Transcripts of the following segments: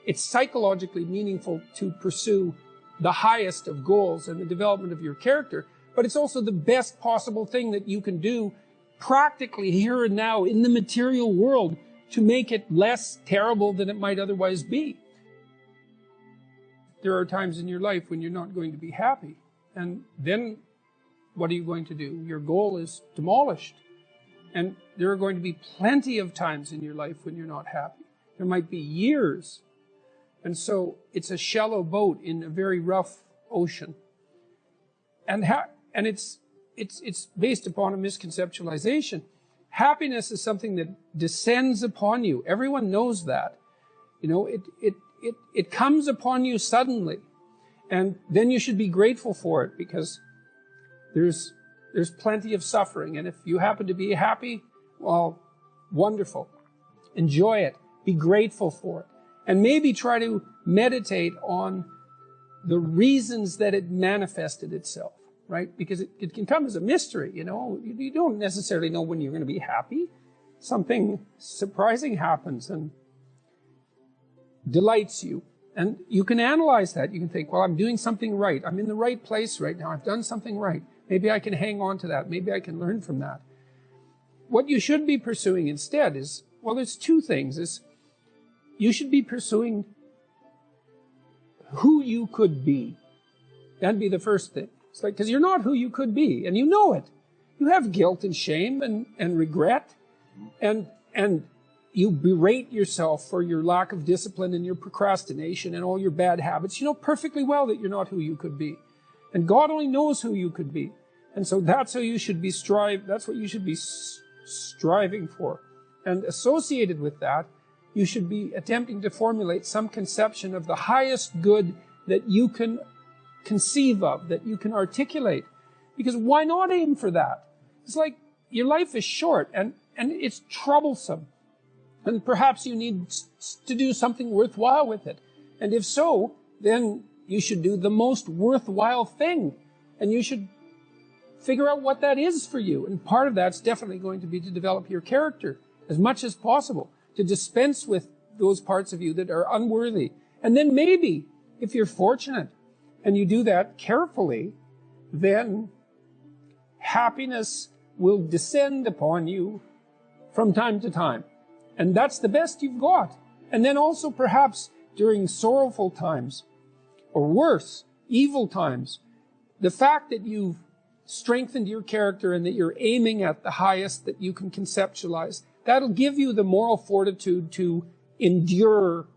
it's psychologically meaningful to pursue the highest of goals and the development of your character, but it's also the best possible thing that you can do practically here and now in the material world to make it less terrible than it might otherwise be. There are times in your life when you're not going to be happy, and then what are you going to do? Your goal is demolished. And there are going to be plenty of times in your life when you're not happy. There might be years. And so it's a shallow boat in a very rough ocean. And it's based upon a misconceptualization. Happiness is something that descends upon you. Everyone knows that. You know, it comes upon you suddenly. And then you should be grateful for it, because there's plenty of suffering. And if you happen to be happy, well, wonderful. Enjoy it. Be grateful for it. And maybe try to meditate on the reasons that it manifested itself, right? Because it can come as a mystery, you know. You don't necessarily know when you're going to be happy. Something surprising happens and delights you. And you can analyze that. You can think, well, I'm doing something right. I'm in the right place right now. I've done something right. Maybe I can hang on to that. Maybe I can learn from that. What you should be pursuing instead is, well, there's two things. You should be pursuing who you could be. That'd be the first thing. It's like, because you're not who you could be, and you know it. You have guilt and shame and regret, and you berate yourself for your lack of discipline and your procrastination and all your bad habits. You know perfectly well that you're not who you could be. And God only knows who you could be. And so that's how you should be that's what you should be striving for. And associated with that, you should be attempting to formulate some conception of the highest good that you can conceive of, that you can articulate. Because why not aim for that? It's like your life is short and it's troublesome. And perhaps you need to do something worthwhile with it. And if so, then you should do the most worthwhile thing. And you should figure out what that is for you. And part of that's definitely going to be to develop your character as much as possible, to dispense with those parts of you that are unworthy. And then maybe, if you're fortunate and you do that carefully, then happiness will descend upon you from time to time. And that's the best you've got. And then also perhaps during sorrowful times, or worse, evil times, the fact that you've strengthened your character and that you're aiming at the highest that you can conceptualize, that'll give you the moral fortitude to endure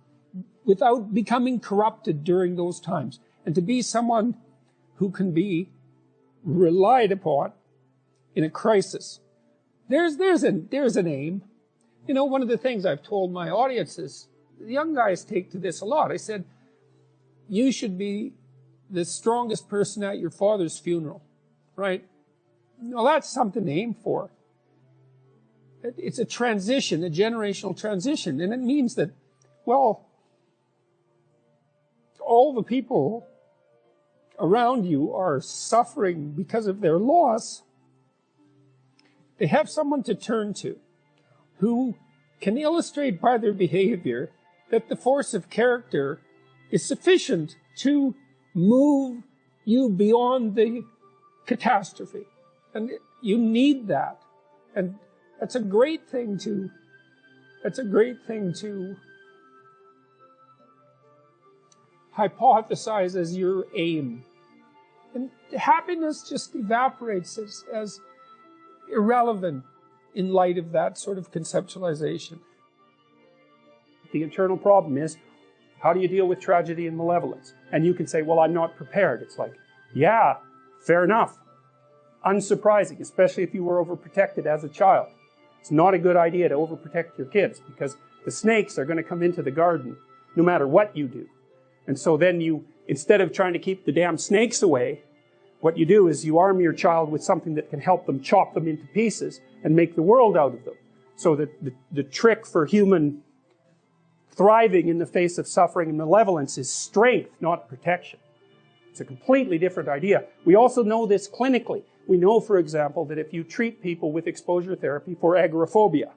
without becoming corrupted during those times, and to be someone who can be relied upon in a crisis. There's an aim. You know, one of the things I've told my audience is, the young guys take to this a lot. I said, you should be the strongest person at your father's funeral, right? Well, that's something to aim for. It's a transition, a generational transition. And it means that, well, all the people around you are suffering because of their loss. They have someone to turn to who can illustrate by their behavior that the force of character is sufficient to move you beyond the catastrophe. And you need that. And that's a great thing to hypothesize as your aim. And happiness just evaporates as irrelevant in light of that sort of conceptualization. The internal problem is, how do you deal with tragedy and malevolence? And you can say, well, I'm not prepared. It's like, yeah, fair enough. Unsurprising, especially if you were overprotected as a child. It's not a good idea to overprotect your kids, because the snakes are going to come into the garden no matter what you do. And so then you, instead of trying to keep the damn snakes away, what you do is you arm your child with something that can help them chop them into pieces and make the world out of them. So that the trick for human thriving in the face of suffering and malevolence is strength, not protection. It's a completely different idea. We also know this clinically. We know, for example, that if you treat people with exposure therapy for agoraphobia,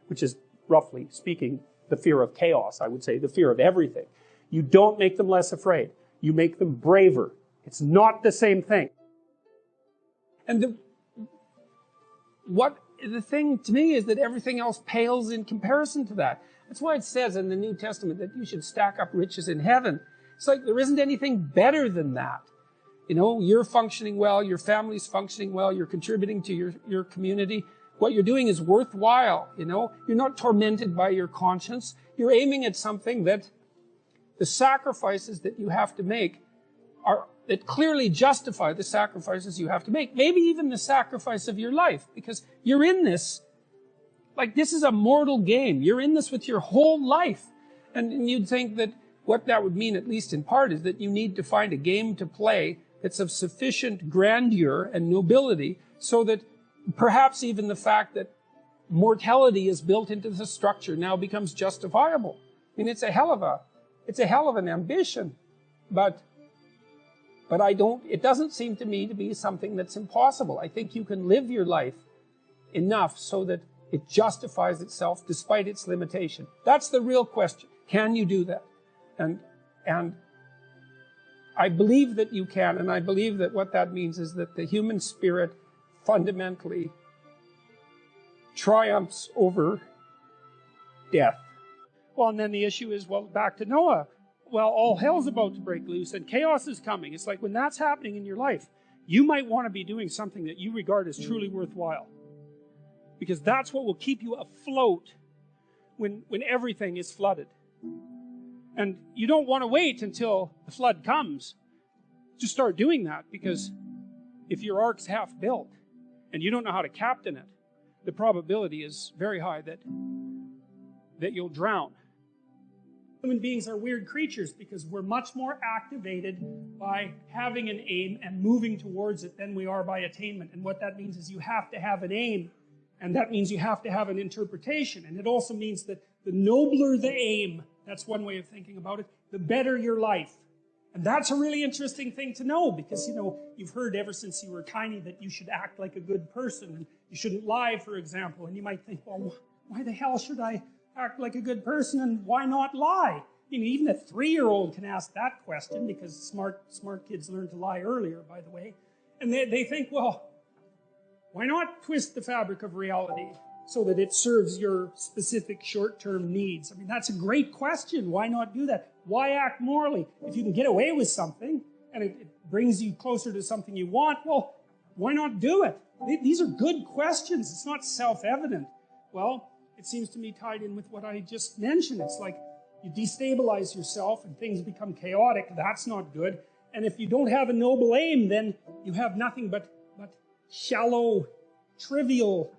which is, roughly speaking, the fear of chaos, I would say, the fear of everything. You don't make them less afraid. You make them braver. It's not the same thing. And the thing to me is that everything else pales in comparison to that. That's why it says in the New Testament that you should stack up riches in heaven. It's like there isn't anything better than that. You know, you're functioning well, your family's functioning well, you're contributing to your community. What you're doing is worthwhile, you know. You're not tormented by your conscience. You're aiming at something that the sacrifices that you have to make that clearly justify the sacrifices you have to make. Maybe even the sacrifice of your life, because you're in this, like this is a mortal game. You're in this with your whole life. And you'd think that what that would mean, at least in part, is that you need to find a game to play that's of sufficient grandeur and nobility so that perhaps even the fact that mortality is built into the structure now becomes justifiable. I mean, it's a hell of an ambition, but it doesn't seem to me to be something that's impossible. I think you can live your life enough so that it justifies itself despite its limitation. That's the real question. Can you do that? And I believe that you can, and I believe that what that means is that the human spirit fundamentally triumphs over death. Well, and then the issue is, well, back to Noah. Well, all hell's about to break loose and chaos is coming. It's like when that's happening in your life, you might want to be doing something that you regard as truly worthwhile. Because that's what will keep you afloat when everything is flooded. And you don't want to wait until the flood comes to start doing that, because if your ark's half built and you don't know how to captain it, the probability is very high that you'll drown. Human beings are weird creatures because we're much more activated by having an aim and moving towards it than we are by attainment. And what that means is you have to have an aim, and that means you have to have an interpretation. And it also means that the nobler the aim, that's one way of thinking about it, the better your life. And that's a really interesting thing to know, because, you know, you've heard ever since you were tiny that you should act like a good person, and you shouldn't lie, for example. And you might think, well, why the hell should I act like a good person, and why not lie? I mean, even a 3-year-old can ask that question, because smart kids learn to lie earlier, by the way. And they think, well, why not twist the fabric of reality so that it serves your specific short-term needs? I mean, that's a great question. Why not do that? Why act morally? If you can get away with something and it brings you closer to something you want, well, why not do it? These are good questions. It's not self-evident. Well, it seems to me tied in with what I just mentioned. It's like you destabilize yourself and things become chaotic. That's not good. And if you don't have a noble aim, then you have nothing but shallow, trivial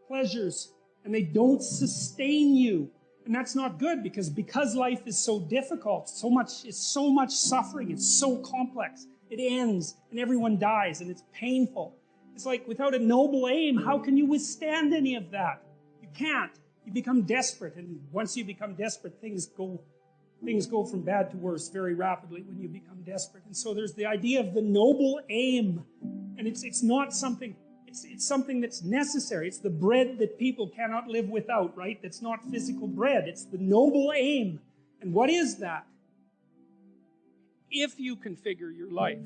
pleasures, and they don't sustain you. And that's not good, because life is so difficult, it's so much suffering, it's so complex. It ends and everyone dies and it's painful. It's like without a noble aim, how can you withstand any of that? You can't. You become desperate, and once you become desperate, things go from bad to worse very rapidly when you become desperate. And so there's the idea of the noble aim, and it's not something. It's something that's necessary. It's the bread that people cannot live without, right? That's not physical bread. It's the noble aim. And what is that? If you configure your life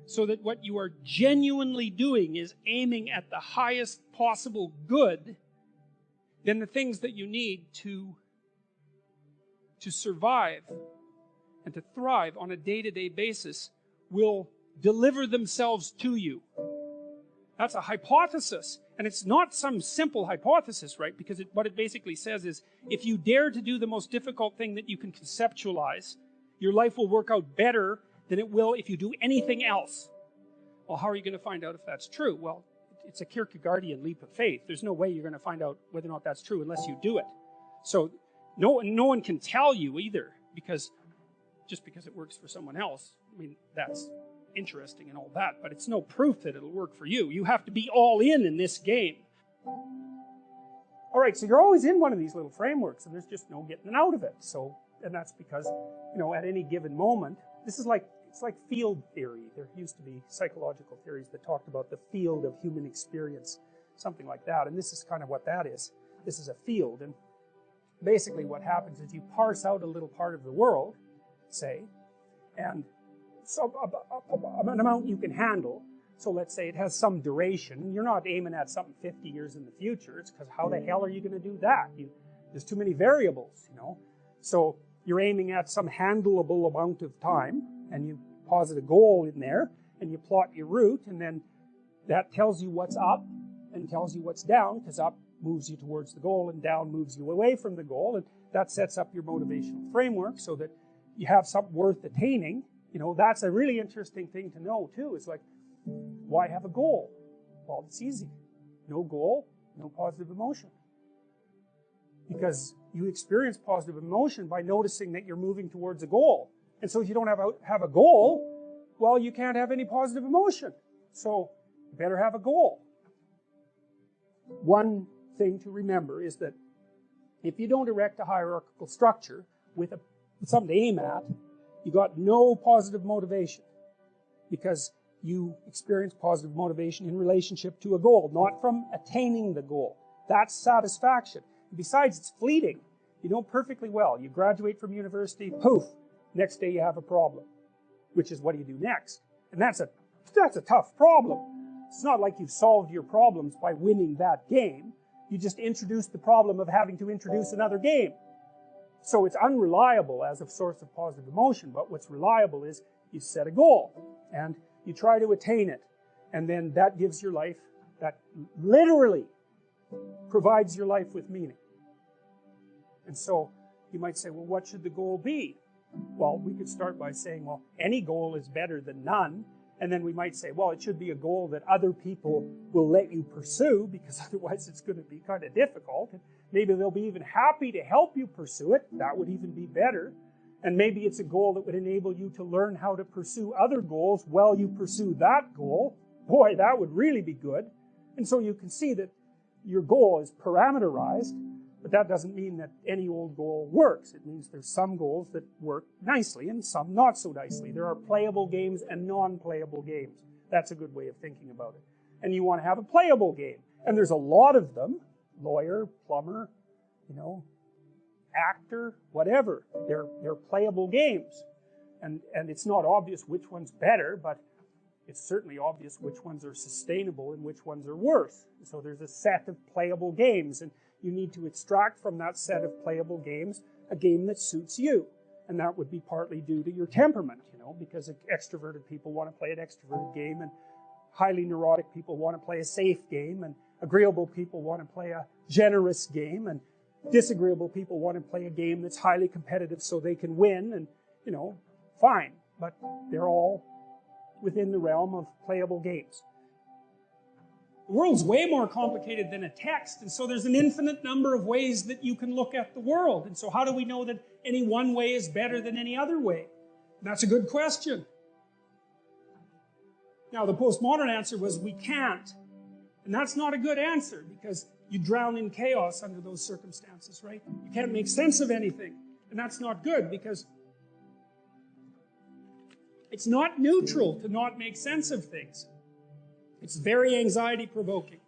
so that what you are genuinely doing is aiming at the highest possible good, then the things that you need to survive and to thrive on a day-to-day basis will deliver themselves to you. That's a hypothesis, and it's not some simple hypothesis, right? Because what it basically says is, if you dare to do the most difficult thing that you can conceptualize, your life will work out better than it will if you do anything else. Well, how are you going to find out if that's true? Well, it's a Kierkegaardian leap of faith. There's no way you're going to find out whether or not that's true unless you do it. So no one can tell you either, just because it works for someone else. I mean, that's interesting and all that, but it's no proof that it'll work for you. You have to be all in this game. All right, so you're always in one of these little frameworks, and there's just no getting out of it. So, and that's because, you know, at any given moment, it's like field theory. There used to be psychological theories that talked about the field of human experience, something like that. And this is kind of what that is. This is a field, and basically what happens is you parse out a little part of the world, say, and so an amount you can handle. So let's say it has some duration. You're not aiming at something 50 years in the future. It's because how the hell are you going to do that? There's too many variables, you know. So you're aiming at some handleable amount of time, and you posit a goal in there, and you plot your route, and then that tells you what's up and tells you what's down, because up moves you towards the goal and down moves you away from the goal, and that sets up your motivational framework so that you have something worth attaining. You know, that's a really interesting thing to know too. It's like, why have a goal? Well, it's easy. No goal, no positive emotion. Because you experience positive emotion by noticing that you're moving towards a goal. And so if you don't have a goal, well, you can't have any positive emotion. So you better have a goal. One thing to remember is that if you don't erect a hierarchical structure with something to aim at, you got no positive motivation, because you experience positive motivation in relationship to a goal, not from attaining the goal. That's satisfaction. Besides, it's fleeting. You know perfectly well. You graduate from university, poof, next day you have a problem, which is what do you do next? And that's a tough problem. It's not like you've solved your problems by winning that game. You just introduced the problem of having to introduce another game. So it's unreliable as a source of positive emotion, but what's reliable is you set a goal and you try to attain it, and then that gives your life, that literally provides your life with meaning. And so you might say, well, what should the goal be? Well, we could start by saying, well, any goal is better than none. And then we might say, well, it should be a goal that other people will let you pursue, because otherwise it's going to be kind of difficult. And maybe they'll be even happy to help you pursue it. That would even be better. And maybe it's a goal that would enable you to learn how to pursue other goals while you pursue that goal. Boy, that would really be good. And so you can see that your goal is parameterized, but that doesn't mean that any old goal works. It means there's some goals that work nicely and some not so nicely. There are playable games and non-playable games. That's a good way of thinking about it. And you want to have a playable game. And there's a lot of them. Lawyer, plumber, you know, actor, whatever. They're playable games. And it's not obvious which one's better, but it's certainly obvious which ones are sustainable and which ones are worse. So there's a set of playable games, and you need to extract from that set of playable games a game that suits you. And that would be partly due to your temperament, you know, because extroverted people want to play an extroverted game, and highly neurotic people want to play a safe game, and agreeable people want to play a generous game, and disagreeable people want to play a game that's highly competitive so they can win, and, you know, fine. But they're all within the realm of playable games. The world's way more complicated than a text, and so there's an infinite number of ways that you can look at the world. And so how do we know that any one way is better than any other way? And that's a good question. Now, the postmodern answer was we can't. And that's not a good answer, because you drown in chaos under those circumstances, right? You can't make sense of anything. And that's not good, because it's not neutral to not make sense of things. It's very anxiety-provoking.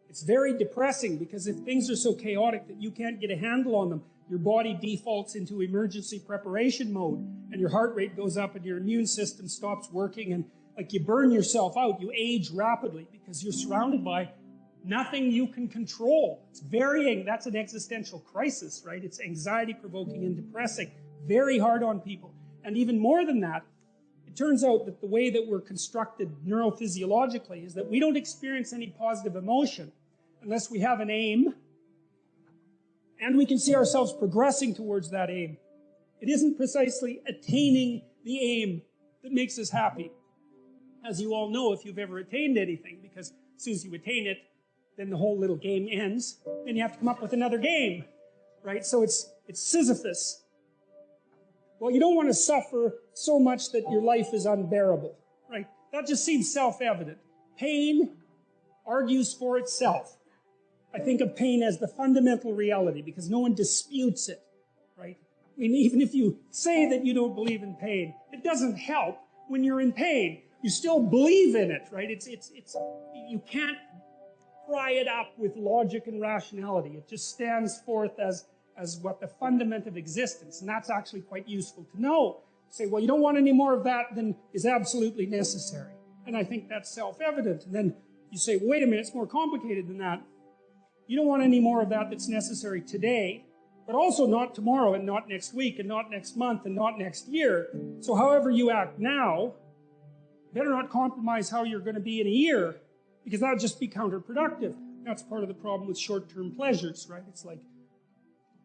It's very depressing, because if things are so chaotic that you can't get a handle on them, your body defaults into emergency preparation mode, and your heart rate goes up and your immune system stops working, and like you burn yourself out, you age rapidly because you're surrounded by nothing you can control. It's that's an existential crisis, right? It's anxiety-provoking and depressing, very hard on people. And even more than that, it turns out that the way that we're constructed neurophysiologically is that we don't experience any positive emotion unless we have an aim and we can see ourselves progressing towards that aim. It isn't precisely attaining the aim that makes us happy, as you all know if you've ever attained anything, because as soon as you attain it, then the whole little game ends, and you have to come up with another game, right? So it's Sisyphus. Well, you don't want to suffer so much that your life is unbearable, right? That just seems self-evident. Pain argues for itself. I think of pain as the fundamental reality, because no one disputes it, right? I mean, even if you say that you don't believe in pain, it doesn't help when you're in pain. You still believe in it, right? You can't pry it up with logic and rationality. It just stands forth as as what the fundament of existence, and that's actually quite useful to know. Say, well, you don't want any more of that than is absolutely necessary. And I think that's self-evident. And then you say, wait a minute, it's more complicated than that. You don't want any more of that that's necessary today, but also not tomorrow and not next week and not next month and not next year. So however you act now, better not compromise how you're going to be in a year, because that would just be counterproductive. That's part of the problem with short-term pleasures, right? It's like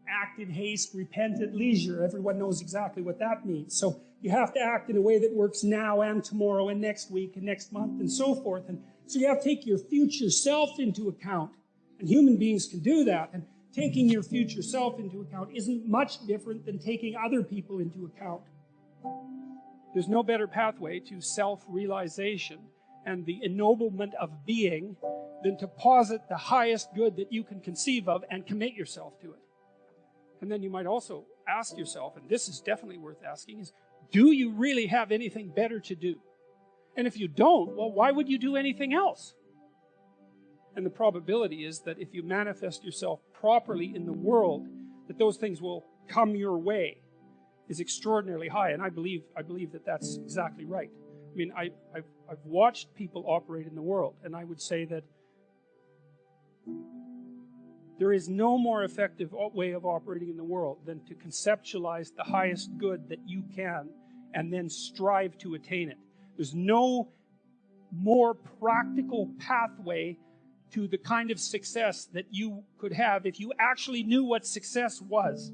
act in haste, repent at leisure. Everyone knows exactly what that means. So you have to act in a way that works now and tomorrow and next week and next month and so forth. And so you have to take your future self into account. And human beings can do that. And taking your future self into account isn't much different than taking other people into account. There's no better pathway to self-realization and the ennoblement of being than to posit the highest good that you can conceive of and commit yourself to it. And then you might also ask yourself, and this is definitely worth asking, is do you really have anything better to do? And if you don't, well, why would you do anything else? And the probability is that if you manifest yourself properly in the world, that those things will come your way is extraordinarily high. And I believe that that's exactly right. I mean, I've watched people operate in the world, and I would say that there is no more effective way of operating in the world than to conceptualize the highest good that you can and then strive to attain it. There's no more practical pathway to the kind of success that you could have if you actually knew what success was.